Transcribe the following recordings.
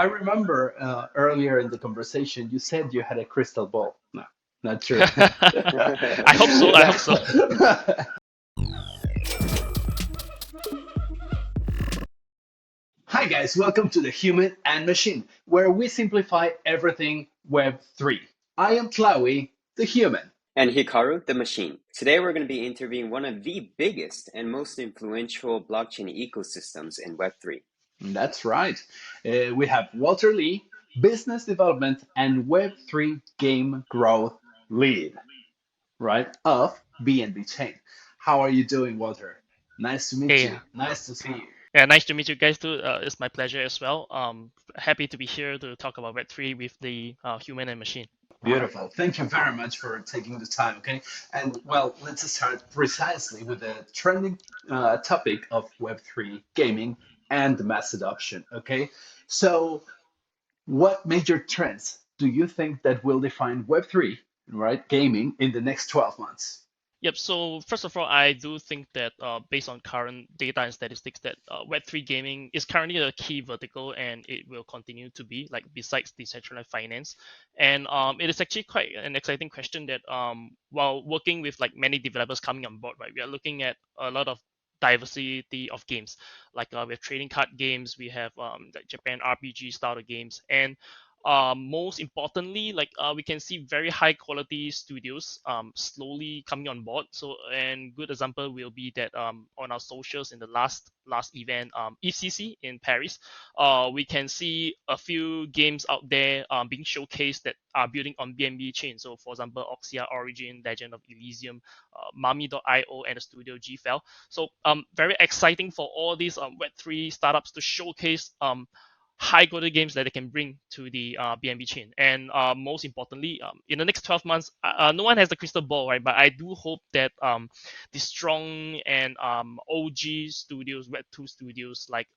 I remember earlier in the conversation, you said you had a crystal ball. No, not true. I hope so. I hope so. Hi, guys. Welcome to the Human and Machine, where we simplify everything Web3. I am Chloe, the human. And Hikaru, the machine. Today we're going to be interviewing one of the biggest and most influential blockchain ecosystems in Web3. That's right. We have Walter Lee, Business Development and Web3 Game Growth Lead, right, of BNB Chain. How are you doing, Walter? Nice to meet Hey, you. Nice to see you. yeah, nice to meet you guys too. It's my pleasure as well. Happy to be here to talk about Web3 with the human and machine. Beautiful. Thank you very much for taking the time. Okay. And well, let's start precisely with the trending topic of Web3 gaming and the mass adoption. Okay. So, what major trends do you think that will define Web3, right, gaming in the next 12 months? Yep. So first of all, I do think that based on current data and statistics, that Web3 gaming is currently a key vertical, and it will continue to be like besides decentralized finance. And it is actually quite an exciting question that while working with like many developers coming on board, right, we are looking at a lot of diversity of games. Like we have trading card games, we have like Japan RPG style of games, and most importantly, like we can see very high quality studios slowly coming on board. So, and good example will be that on our socials in the last event, ECC in Paris, we can see a few games out there being showcased that are building on BNB chain. So, for example, Oxia Origin, Legend of Elysium, Mami.io, and the studio GFL. So, very exciting for all these Web3 startups to showcase high quality games that they can bring to the BNB chain. And most importantly, in the next 12 months, no one has the crystal ball, right? But I do hope that the strong and OG studios, Web2 studios, like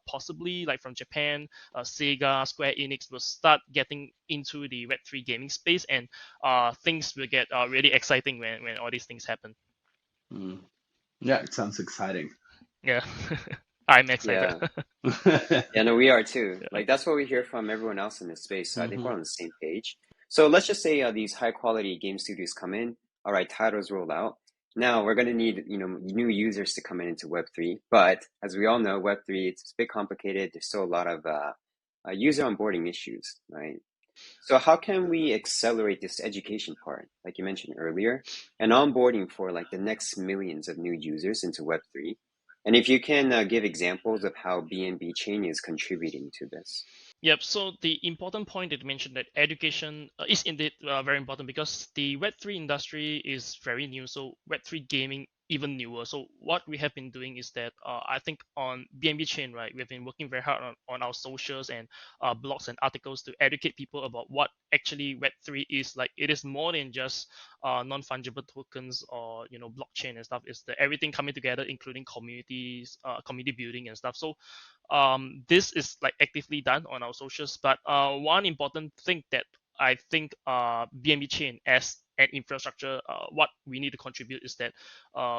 possibly like from Japan, Sega, Square Enix, will start getting into the Web3 gaming space, and things will get really exciting when all these things happen. Mm. Yeah, it sounds exciting. Yeah, I'm excited. Yeah, yeah, no, we are too. Yeah. Like that's what we hear from everyone else in this space. So I think Hmm. we're on the same page. So let's just say these high quality game studios come in. All right, titles roll out. Now we're going to need, new users to come in into Web3. But as we all know, Web3 it's a bit complicated. There's still a lot of user onboarding issues, right? So how can we accelerate this education part, like you mentioned earlier, and onboarding for like the next millions of new users into Web3? And if you can give examples of how BNB Chain is contributing to this. Yep. So the important point that you mentioned, that education is indeed very important, because the Web3 industry is very new. So Web3 gaming even newer. So what we have been doing is that I think on BNB chain, right, we've been working very hard on our socials and blogs and articles to educate people about what actually Web3 is. Like it is more than just non-fungible tokens or blockchain and stuff. It's the everything coming together, including communities, community building and stuff. So this is like actively done on our socials. But one important thing that I think BNB chain as an infrastructure, what we need to contribute is that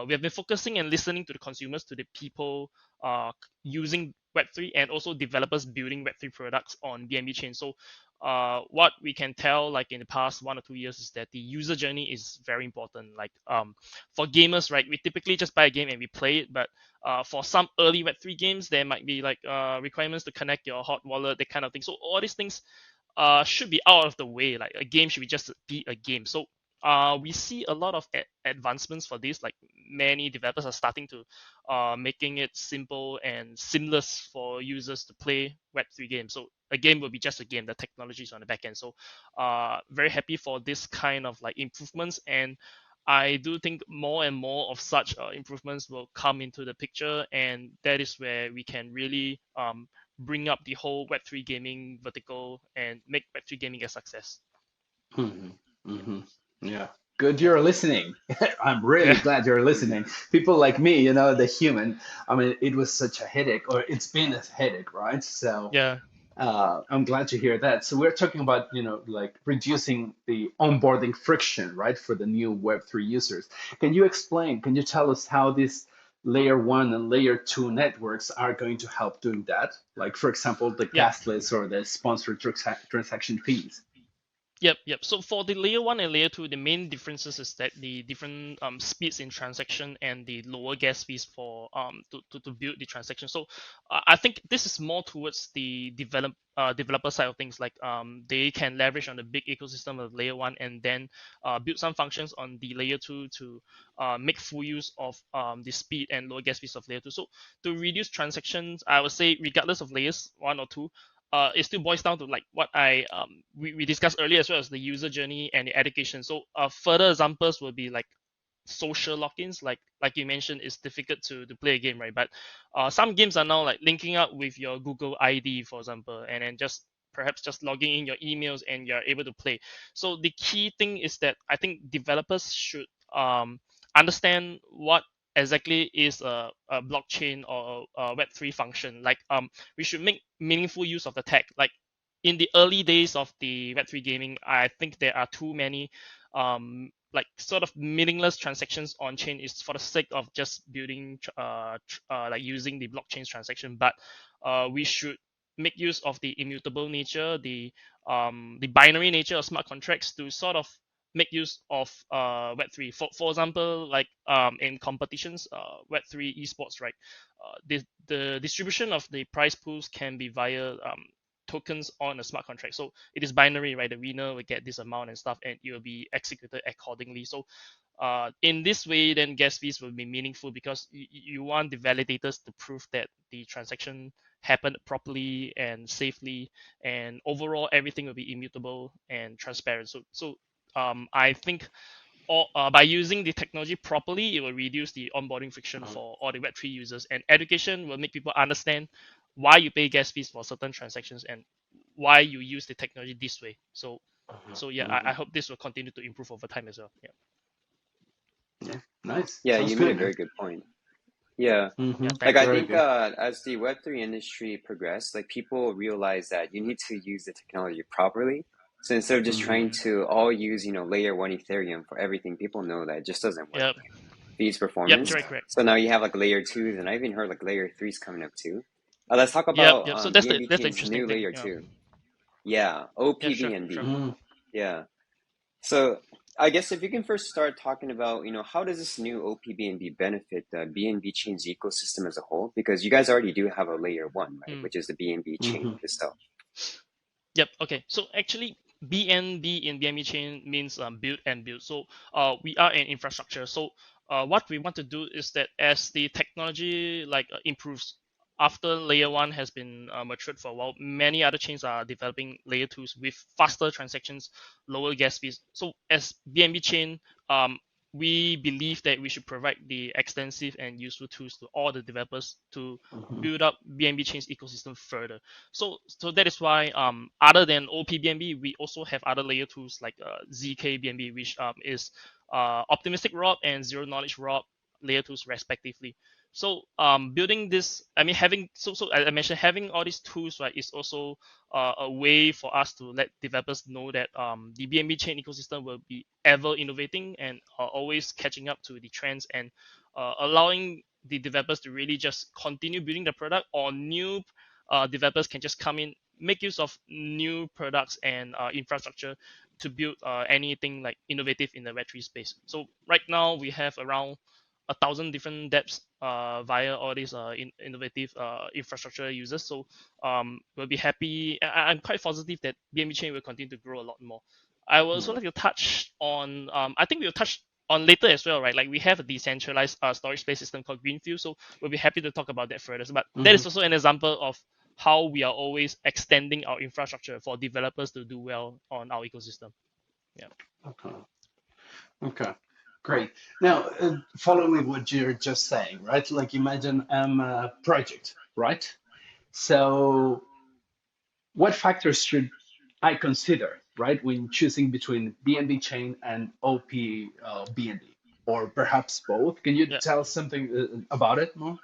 we have been focusing and listening to the consumers, to the people using Web3, and also developers building Web3 products on BNB chain. So what we can tell, like in the past 1 or 2 years, is that the user journey is very important. Like for gamers, right, we typically just buy a game and we play it. But for some early Web3 games, there might be like requirements to connect your hot wallet, that kind of thing. So all these things should be out of the way. Like a game should be a game. So we see a lot of advancements for this. Like many developers are starting to making it simple and seamless for users to play Web3 games. So a game will be just a game. The technology is on the back end. So very happy for this kind of like improvements. And I do think more and more of such improvements will come into the picture, and that is where we can really bring up the whole Web3 gaming vertical and make Web3 gaming a success. Hmm. Hmm. Yeah. Good you're Yeah. listening. I'm really Yeah. glad you're listening. People like me, the human, I mean, it was such a headache, or it's been a headache, right? So Yeah. I'm glad to hear that. So we're talking about, like reducing the onboarding friction, right, for the new Web3 users. Can you tell us how this layer 1 and layer 2 networks are going to help doing that. Like, for example, the Yep. guest list or the sponsored transaction fees. Yep. So for the layer 1 and layer 2, the main differences is that the different speeds in transaction and the lower gas fees for to build the transaction. So I think this is more towards the developer side of things. Like they can leverage on the big ecosystem of layer 1 and then build some functions on the layer 2 to make full use of the speed and lower gas fees of layer 2. So to reduce transactions, I would say regardless of layers 1 or 2, it still boils down to like what we discussed earlier, as well as the user journey and the education. So further examples will be like social logins, like you mentioned, it's difficult to play a game, right? But some games are now like linking up with your Google ID, for example, and then just perhaps just logging in your emails and you're able to play. So the key thing is that I think developers should understand what exactly is a blockchain or a Web3 function. Like we should make meaningful use of the tech. Like in the early days of the Web3 gaming, I think there are too many like sort of meaningless transactions on chain is for the sake of just building like using the blockchain's transaction. But we should make use of the immutable nature, the binary nature of smart contracts to sort of make use of Web3. For example, like in competitions, Web3 esports, right? The distribution of the prize pools can be via tokens on a smart contract. So it is binary, right? The winner will get this amount and stuff, and it will be executed accordingly. So in this way, then gas fees will be meaningful because you want the validators to prove that the transaction happened properly and safely, and overall everything will be immutable and transparent. So I think by using the technology properly, it will reduce the onboarding friction for all the Web3 users, and education will make people understand why you pay gas fees for certain transactions and why you use the technology this way. So yeah, I hope this will continue to improve over time as well. Yeah. Yeah, nice. Yeah, Sounds you made a good, man. very good point. Yeah. Yeah. Like Thanks. I Very think good. as the Web3 industry progressed, like people realize that you need to use the technology properly. So instead of just trying to all use, layer one Ethereum for everything, people know that it just doesn't work. Yep. Feeds Yep. performance. Correct. So now you have like layer twos, and I even heard like layer threes coming up too. Let's talk Yep. about Yep. So BNB that's the Chain's interesting new thing. layer Yeah. two. Yeah, Yeah. Sure. opBNB. Mm. Yeah. So I guess if you can first start talking about, how does this new opBNB benefit the BNB Chain's ecosystem as a whole? Because you guys already do have a layer one, right? Mm. Which is the BNB Chain Hmm. itself. Yep. Okay. So actually, BNB in BNB chain means build and build. So we are an infrastructure. So what we want to do is that as the technology like improves after layer one has been matured for a while, many other chains are developing layer twos with faster transactions, lower gas fees. So as BNB chain, we believe that we should provide the extensive and useful tools to all the developers to Hmm. build up BNB chain's ecosystem further. So that is why other than opBNB, we also have other layer tools like zkBNB, which is optimistic rob and zero knowledge rob layer tools respectively. So building this, I mean having so as I mentioned, having all these tools, right, is also a way for us to let developers know that the BNB chain ecosystem will be ever innovating and always catching up to the trends, and allowing the developers to really just continue building the product, or new developers can just come in, make use of new products and infrastructure to build anything like innovative in the Web3 space. So right now we have around 1,000 different dapps via all these innovative infrastructure users. So we'll be happy. I'm quite positive that BNB chain will continue to grow a lot more. I would also like to touch on. I think we'll touch on later as well, right? Like we have a decentralized storage space system called Greenfield, so we'll be happy to talk about that further. But that Hmm. is also an example of how we are always extending our infrastructure for developers to do well on our ecosystem. Yeah. Okay. Okay. Great. Now, following what you're just saying, right? Like, imagine I'm a project, right? So, what factors should I consider, right, when choosing between BNB chain and BNB, or perhaps both? Can you Yeah. tell something about it more?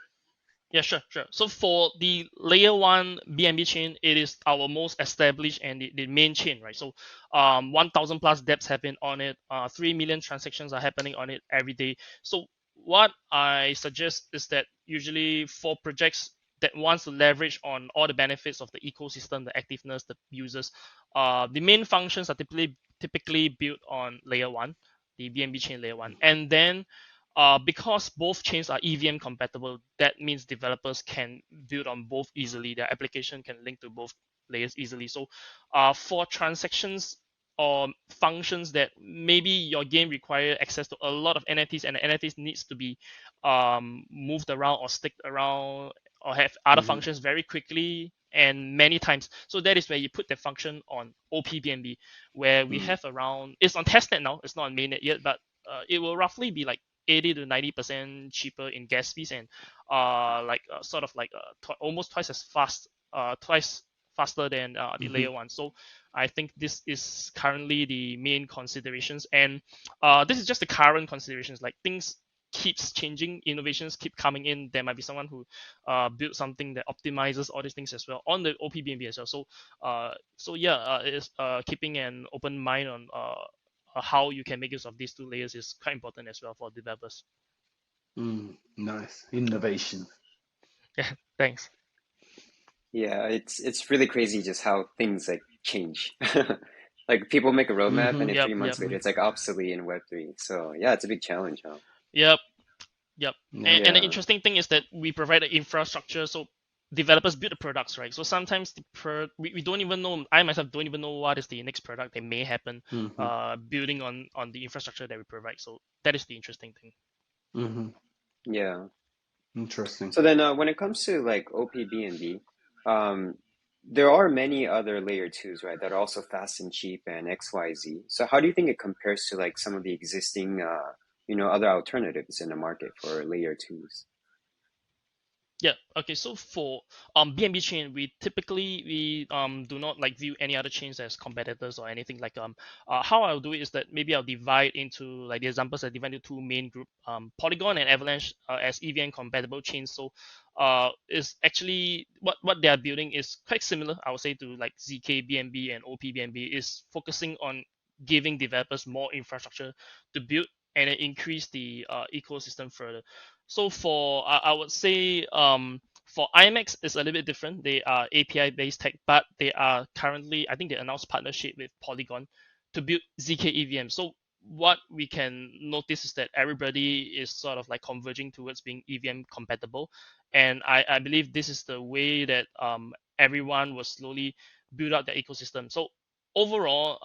Yeah, sure. So for the layer one BNB chain, it is our most established and the main chain, right? So 1,000 plus dapps have been on it. 3 million transactions are happening on it every day. So what I suggest is that usually for projects that wants to leverage on all the benefits of the ecosystem, the activeness, the users, the main functions are typically built on layer one, the BNB chain layer one, and then because both chains are EVM compatible, that means developers can build on both easily. Their application can link to both layers easily. So, for transactions or functions that maybe your game require access to a lot of NFTs and the NFTs needs to be moved around or sticked around or have other Mm-hmm. functions very quickly and many times. So that is where you put the function on opBNB, where we have around, it's on testnet now, it's not on mainnet yet, but it will roughly be like 80 to 90% cheaper in gas fees and sort of like almost twice as fast, twice faster than the Mm-hmm. layer one. So I think this is currently the main considerations, and this is just the current considerations. Like things keeps changing, innovations keep coming in. There might be someone who built something that optimizes all these things as well on the opBNB as well. So yeah, it's keeping an open mind on how you can make use of these two layers is quite important as well for developers. Nice innovation. Yeah, thanks. Yeah, it's really crazy just how things like change. Like people make a roadmap and Mm-hmm. then Yep, 3 months yep, later it's like obsolete in Web3. So yeah, it's a big challenge, huh? yep. Yep. Yeah. And the Yeah. interesting thing is that we provide the infrastructure, so developers build the products, right? So sometimes we don't even know. I myself don't even know what is the next product that may happen, Mm-hmm. building on the infrastructure that we provide. So that is the interesting thing. Mm-hmm. Yeah. Interesting. So then when it comes to like opBNB, um, there are many other layer twos, right, that are also fast and cheap and XYZ. So how do you think it compares to like some of the existing other alternatives in the market for layer twos? Yeah. Okay. So for BNB chain, we typically do not like view any other chains as competitors or anything like how I'll do it is that maybe I'll divide into like the examples I divide into two main group Polygon and Avalanche as EVM compatible chains. So is actually what they are building is quite similar, I would say, to like ZK BNB and opBNB, is focusing on giving developers more infrastructure to build and then increase the ecosystem further. So for I would say for IMAX is a little bit different. They are API based tech, but they are currently, I think they announced partnership with Polygon to build ZK EVM. So what we can notice is that everybody is sort of like converging towards being EVM compatible, and I believe this is the way that everyone will slowly build out their ecosystem. So overall,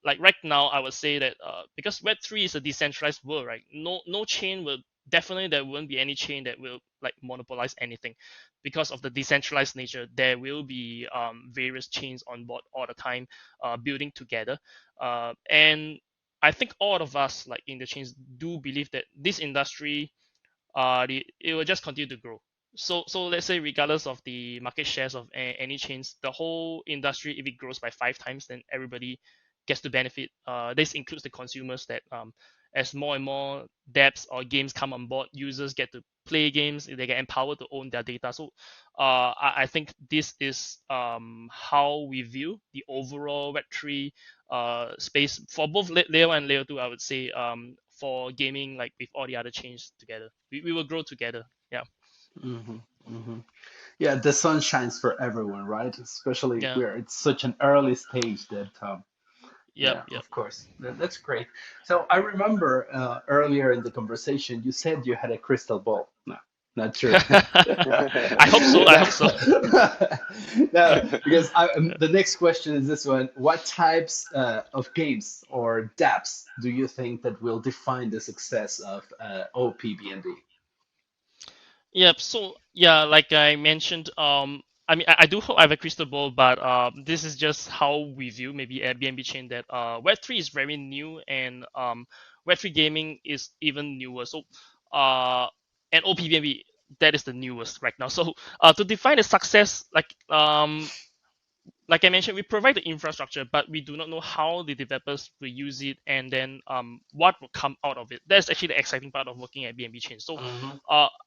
like right now, I would say that because Web3 is a decentralized world, right? No chain will, definitely there won't be any chain that will like monopolize anything because of the decentralized nature. There will be various chains on board all the time, building together, and I think all of us like in the chains do believe that this industry it will just continue to grow. So let's say regardless of the market shares of any chains, the whole industry, if it grows by 5 times, then everybody gets to benefit. This includes the consumers that as more and more dapps or games come on board, users get to play games, they get empowered to own their data. So I think this is how we view the overall Web3 space for both layer 1 and layer 2, I would say, for gaming, like with all the other chains together. We will grow together. Yeah. Mm-hmm. Mm-hmm. Yeah, the sun shines for everyone, right? Especially Yeah. where it's such an early stage that Yep. yeah, Yep. of course. That's great. So I remember earlier in the conversation, you said you had a crystal ball. No, not true. I hope so. I No, hope so. no, because the next question is this one. What types of games or dapps do you think that will define the success of opBNB? Yep. So yeah, like I mentioned, I mean, I do hope I have a crystal ball, but this is just how we view maybe Airbnb chain that Web3 is very new, and Web3 gaming is even newer. So and opBNB, that is the newest right now. So to define the success, like I mentioned, we provide the infrastructure, but we do not know how the developers will use it, and then what will come out of it. That's actually the exciting part of working at BNB Chain. So Mm-hmm.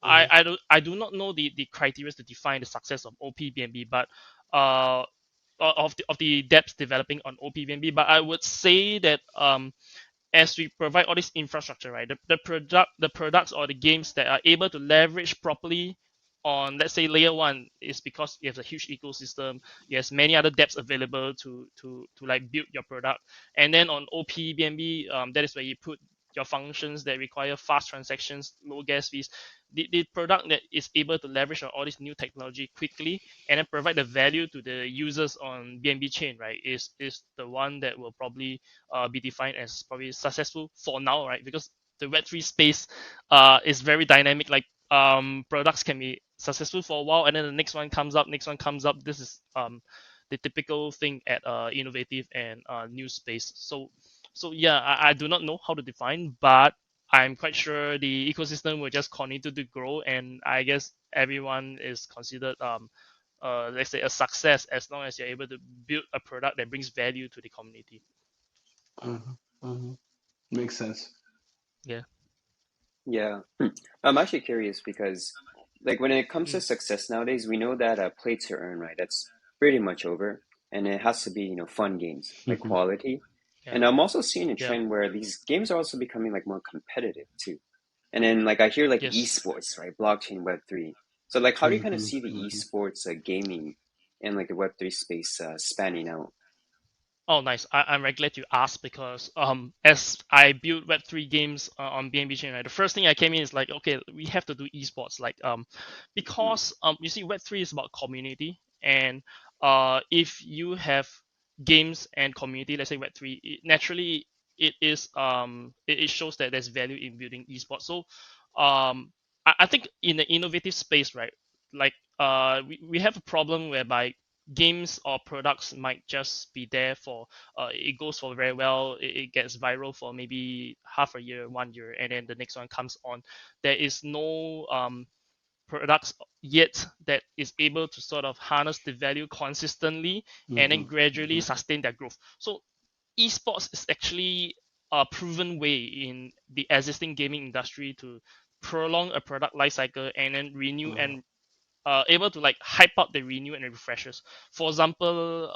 I do not know the criteria to define the success of opBNB, but uh, of the depths developing on opBNB. But I would say that as we provide all this infrastructure, right, the products or the games that are able to leverage properly on, let's say, layer one, is because you have a huge ecosystem. Yes, many other dapps available to like build your product. And then on opBNB, that is where you put your functions that require fast transactions, low gas fees. The product that is able to leverage on all this new technology quickly and then provide the value to the users on BNB chain, right, is the one that will probably be defined as probably successful for now, right? Because the Web3 space is very dynamic. Like products can be successful for a while, and then the next one comes up, next one comes up. This is the typical thing at innovative and new space. So yeah, I do not know how to define, but I'm quite sure the ecosystem will just continue to grow, and I guess everyone is considered let's say a success as long as you're able to build a product that brings value to the community. Mhm, mhm. Makes sense. Yeah. Yeah. I'm actually curious because, like, when it comes to Mm, success nowadays, we know that play to earn, right? That's pretty much over, and it has to be, fun games, like Mhm. quality. yeah. And I'm also seeing a Yeah. trend where these games are also becoming like more competitive too. And then, like, I hear like Yes. esports, right? Blockchain, Web3. So, like, how do you kind of Mhm, see the mhm. esports gaming and like the Web3 space spanning out? Oh, nice. I'm very glad you asked because as I build Web3 games on BNB Chain, right, the first thing I came in is like, okay, we have to do esports, like Mm, because you see, Web3 is about community, and if you have games and community, let's say Web3, naturally it shows that there's value in building esports. So I think in the innovative space, right, like we have a problem whereby games or products might just be there for it goes for very well, it gets viral for maybe half a year, 1 year, and then the next one comes on. There is no products yet that is able to sort of harness the value consistently and then Mhm, gradually mhm, sustain that growth. So esports is actually a proven way in the existing gaming industry to prolong a product life cycle and then renew mhm, and able to like hype up the renew and refreshes. For example,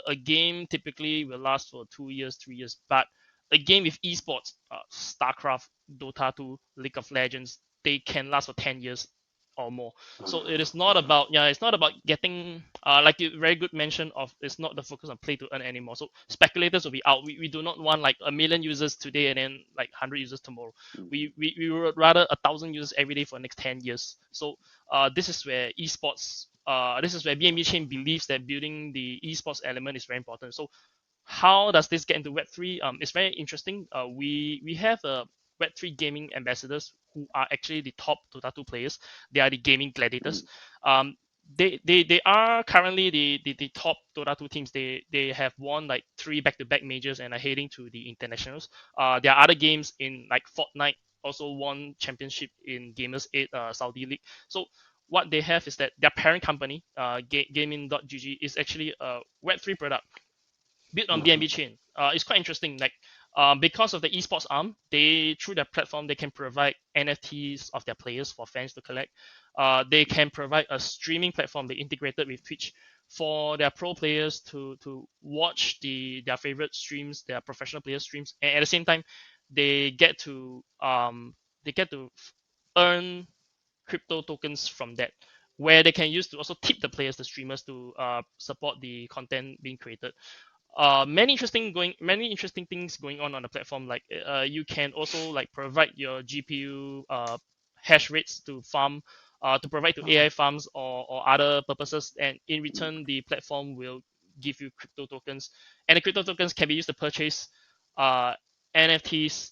a game typically will last for 2 years, 3 years, but a game with esports, StarCraft, Dota 2, League of Legends, they can last for 10 years or more. So it is not about, yeah, it's not about getting like you very good mention of, it's not the focus on play to earn anymore. So speculators will be out. We do not want like 1 million users today and then like 100 users tomorrow. mhm, We would rather 1,000 users every day for the next 10 years. So this is where esports, this is where BNB Chain believes that building the esports element is very important. So how does this get into Web3? It's very interesting. We have Web3 gaming ambassadors who are actually the top Dota 2 players. They are the gaming gladiators. mm, Um, they are currently the top Dota 2 teams. They have won like 3 back-to-back majors and are heading to the internationals. There are other games in like Fortnite also won championship in Gamers 8 Saudi League. So what they have is that their parent company, gaming.gg, is actually a Web3 product built on mhm, BNB chain. It's quite interesting. Like because of the esports arm, they through their platform they can provide NFTs of their players for fans to collect. They can provide a streaming platform they integrated with Twitch for their pro players to watch their favorite streams, their professional player streams, and at the same time, they get to earn crypto tokens from that, where they can use to also tip the players, the streamers, to support the content being created. Many interesting things going on the platform. Like you can also like provide your GPU hash rates to farm, to provide to AI farms or other purposes, and in return the platform will give you crypto tokens, and the crypto tokens can be used to purchase uh, NFTs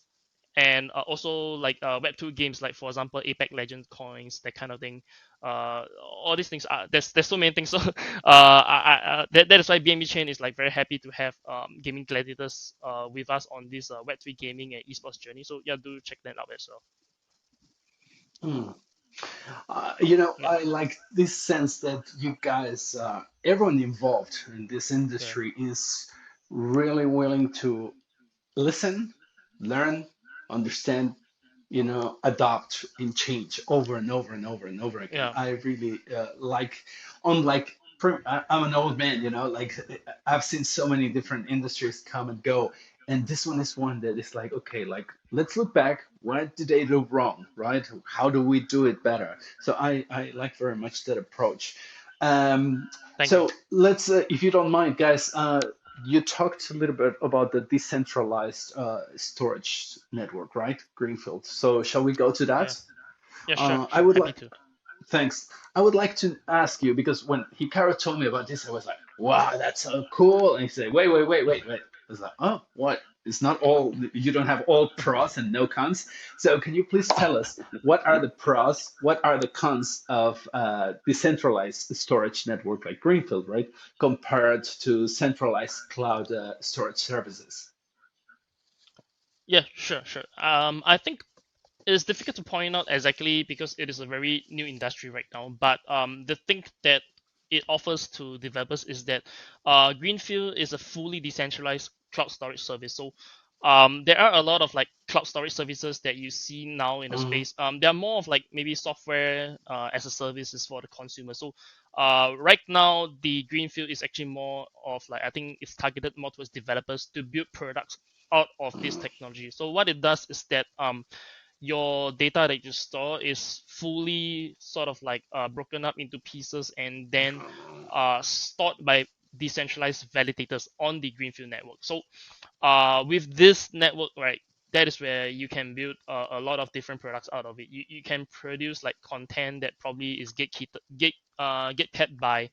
and also like Web2 games, like for example Apex Legends coins, that kind of thing. All these things are, there's so many things. So that is why BNB Chain is like very happy to have gaming gladiators with us on this Web3 gaming and esports journey. So yeah, do check that out as well. mhm. Yeah, I like this sense that you guys, everyone involved in this yeah, industry is really willing to listen, learn, understand, adopt and change over and over and over and over again. yeah, I really unlike, I'm an old man, like I've seen so many different industries come and go. And this one is one that is like, okay, like let's look back. What did they do wrong, right? How do we do it better? So I like very much that approach. Thank you. So let's, if you don't mind, guys, you talked a little bit about the decentralized storage network, right? Greenfield. So shall we go to Yeah. that? Yeah. Sure. I Sure. would Happy like, to. thanks. I would like to ask you because when Hikaru told me about this, I was like, wow, that's so cool. And he said, wait. I was like, oh, what? It's not all, you don't have all pros and no cons. So can you please tell us what are the pros, what are the cons of decentralized storage network like Greenfield, right? Compared to centralized cloud storage services? Yeah. Sure. Sure. I think it's difficult to point out exactly because it is a very new industry right now. But the thing that it offers to developers is that Greenfield is a fully decentralized cloud storage service. So there are a lot of like cloud storage services that you see now in the Hmm. space. They are more of like maybe software as a services for the consumer. So right now the Greenfield is actually more of like I think it's targeted more towards developers to build products out of this technology. So what it does is that your data that you store is fully sort of like broken up into pieces and then stored by decentralized validators on the Greenfield network. So with this network, right, that is where you can build a lot of different products out of it. You can produce like content that probably is get kept by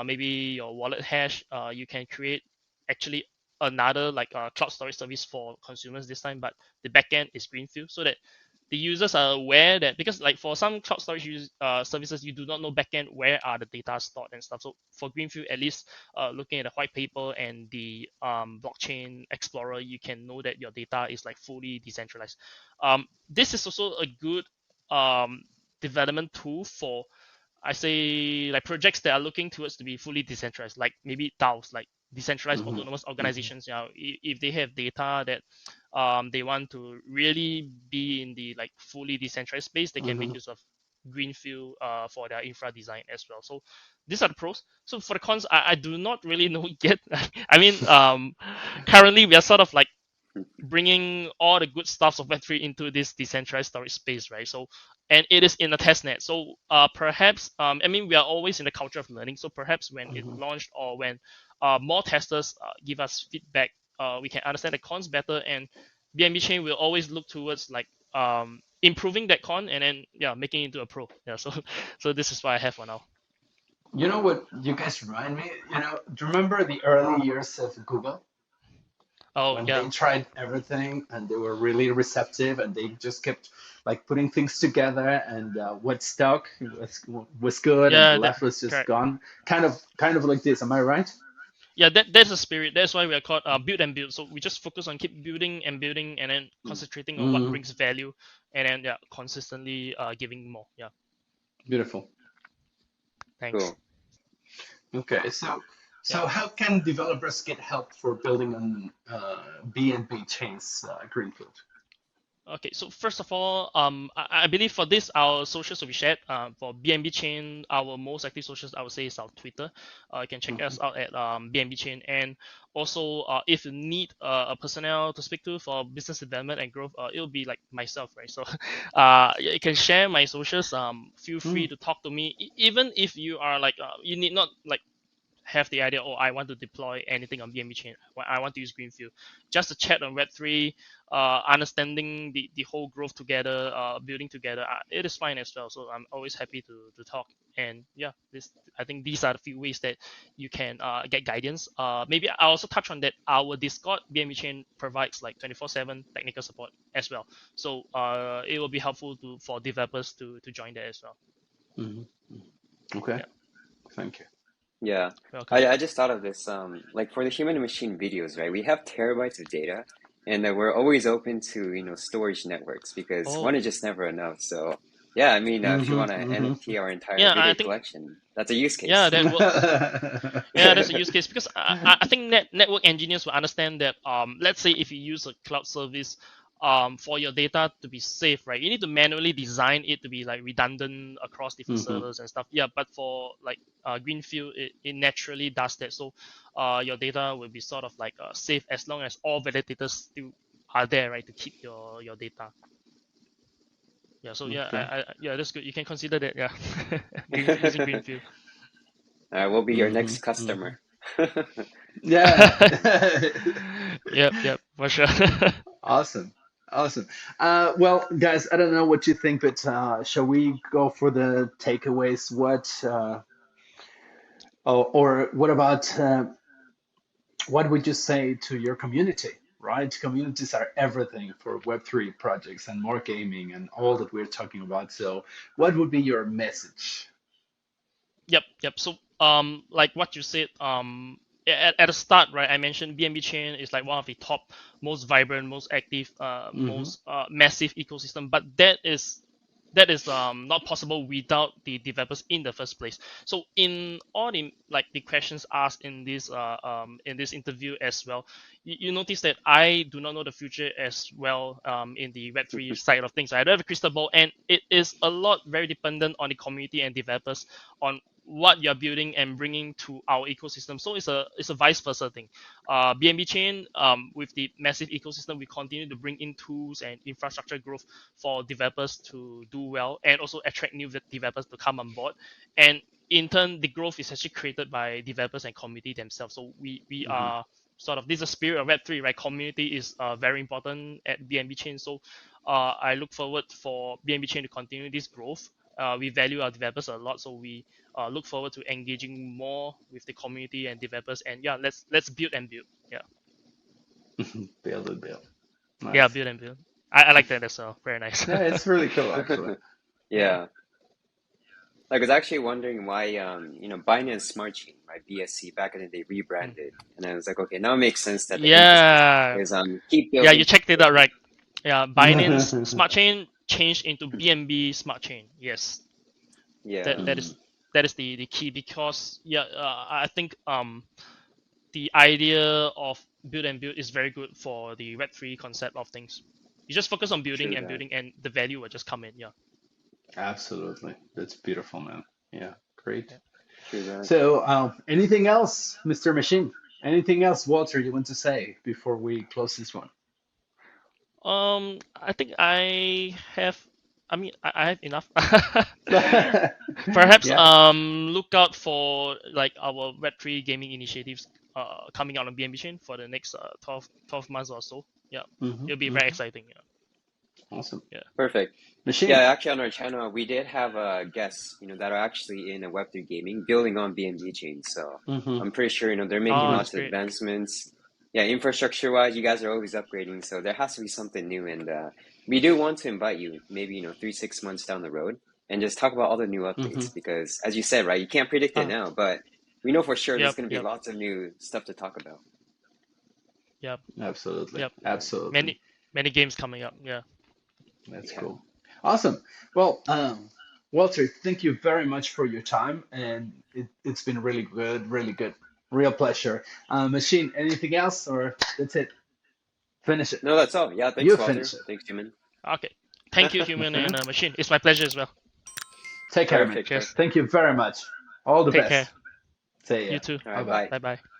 maybe your wallet hash. You can create actually another like cloud storage service for consumers this time, but the backend is Greenfield, so that the users are aware that because like for some cloud storage services you do not know backend where are the data stored and stuff. So for Greenfield, at least looking at the white paper and the blockchain explorer, you can know that your data is like fully decentralized. This is also a good um, development tool for I say like projects that are looking towards to be fully decentralized, like maybe DAOs, like decentralized Hmm. autonomous Hmm. organizations. You know, if they have data that they want to really be in the like fully decentralized space, they can make Hmm. use of Greenfield for their infra design as well. So these are the pros. So for the cons, I do not really know yet. I mean, currently we are sort of like bringing all the good stuffs of Web3 into this decentralized storage space, right? So, and it is in a test net. So, perhaps, I mean, we are always in the culture of learning. So, perhaps when it Hmm. launched or when more testers give us feedback, we can understand the cons better. And BNB Chain will always look towards like improving that con and then yeah, making it into a pro. Yeah. So, so this is what I have for now. You know what you guys remind me? Do you remember the early years of Google Oh when yeah, they tried everything and they were really receptive and they just kept like putting things together and what stuck was good and the yeah, that left was just correct. gone. Kind of like this. Am I right? Yeah, that's the spirit. That's why we are called build and build. So we just focus on keep building and building, and then concentrating on what Mm-hmm. brings value, and then yeah, consistently giving more. Yeah, Beautiful. thanks. Cool. Okay, so Yeah. so how can developers get help for building on BNB Chain's Greenfield? Okay, so first of all, I believe for this, our socials will be shared. For BNB Chain, our most active socials, I would say, is our Twitter. You can check Hmm. us out at BNB Chain. And also, if you need a personnel to speak to for business development and growth, it'll be like myself, right? So, you can share my socials. Feel free to talk to me. Even if you are like, you need not like have the idea, oh, I want to deploy anything on BNB chain. I want to use Greenfield. Just a chat on Web3, understanding the whole growth together, building together, it is fine as well. So I'm always happy to talk. And yeah, this I think these are the few ways that you can get guidance. Maybe I also touch on that our Discord BNB chain provides like 24/7 technical support as well. So it will be helpful for developers to join that as well. Hmm. Okay, Yeah, thank you. Yeah. welcome. I just thought of this, like for the human and machine videos, right? We have terabytes of data, and we're always open to, storage networks because one Oh, is just never enough. So, yeah, I mean, if you Hmm. want to NFT our entire yeah, I video think collection, that's a use yeah, case. that yeah, that's a Hmm. use case because I think network engineers will understand that let's say if you use a cloud service for your data to be safe, right, you need to manually design it to be like redundant across different servers and stuff. Yeah, but for like Greenfield, it naturally does that. So your data will be sort of like safe as long as all validators still are there, right, to keep your data. Yeah, so yeah, yeah, that's good. You can consider that, yeah. Using Greenfield. All right, we'll be your next customer. Yeah. Yep, for sure. Awesome. Awesome. Well, guys, I don't know what you think, but shall we go for the takeaways? Or what about what would you say to your community? Right? Communities are everything for Web3 projects and more gaming and all that we're talking about. So, what would be your message? Yep. So like what you said, at the start, right, I mentioned BNB Chain is like one of the top, most vibrant, most active, Hmm. most massive ecosystem, but that is not possible without the developers in the first place. So in all the like the questions asked in this interview as well, you notice that I do not know the future as well in the Web3 side of things. I don't have a crystal ball, and it is a lot very dependent on the community and developers on what you're building and bringing to our ecosystem. So it's a vice versa thing. BNB Chain, with the massive ecosystem, we continue to bring in tools and infrastructure growth for developers to do well, and also attract new developers to come on board. And in turn, the growth is actually created by developers and community themselves. So we Hmm. are sort of, this is the spirit of Web3, right? Community is very important at BNB Chain. So I look forward for BNB Chain to continue this growth. We value our developers a lot, so we look forward to engaging more with the community and developers. And yeah, let's build and build. Yeah, Build it, build. yeah, Nice. build and build. I like that as well. Very nice. Yeah, it's really cool, actually. Yeah. Yeah. Like, I was actually wondering why, Binance Smart Chain, right, BSC, back in the day Mm. rebranded. And I was like, okay, now it makes sense that the emphasis Yeah, is keep yeah, you building, keep checked it out building. right. Yeah, Binance Smart Chain changed into BNB Smart Chain. Yes, Yeah. that Mm, that is the key, because yeah, I think the idea of build and build is very good for the Web3 concept of things. You just focus on building True and that. building, and the value will just come in. Yeah. absolutely. That's beautiful, man. Yeah, great. Yeah. True that. So, anything else, Mr. Machine? Anything else, Walter, you want to say before we close this one? I think I have. I mean, I have enough. Perhaps Yeah. look out for like our Web3 gaming initiatives coming out on BNB Chain for the next 12 months or so. Yeah, Hmm. it'll be very Hmm. exciting. Yeah. Awesome. Yeah. Perfect. Yeah, Machine. actually on our channel, we did have guests, that are actually in Web3 gaming, building on BNB chain. So Hmm. I'm pretty sure, they're making Oh, Hmm. that's lots of great. advancements. Yeah, infrastructure wise, you guys are always upgrading. So there has to be something new. And we do want to invite you maybe, 3, 6 months down the road and just talk about all the new Hmm. updates. Because as you said, right, you can't predict it Uh, now, but we know for sure there's yep, going to be yep, lots of new stuff to talk about. yep, Absolutely. yep. Absolutely. Many games coming up. Yeah. That's Yeah. cool. Awesome. Well, Walter, thank you very much for your time, and it's been really good, really good. Real pleasure. Machine, anything else, or that's it? Finish it. No, that's all. Yeah, You thanks, finish Walter. it. Thanks, Jimin. Okay. Thank you, human and machine. It's my pleasure as well. Take care, man. Perfect, Cheers. perfect. Thank you very much. All the Take care. best. See You ya. too. All Bye right, bye. bye. Bye bye.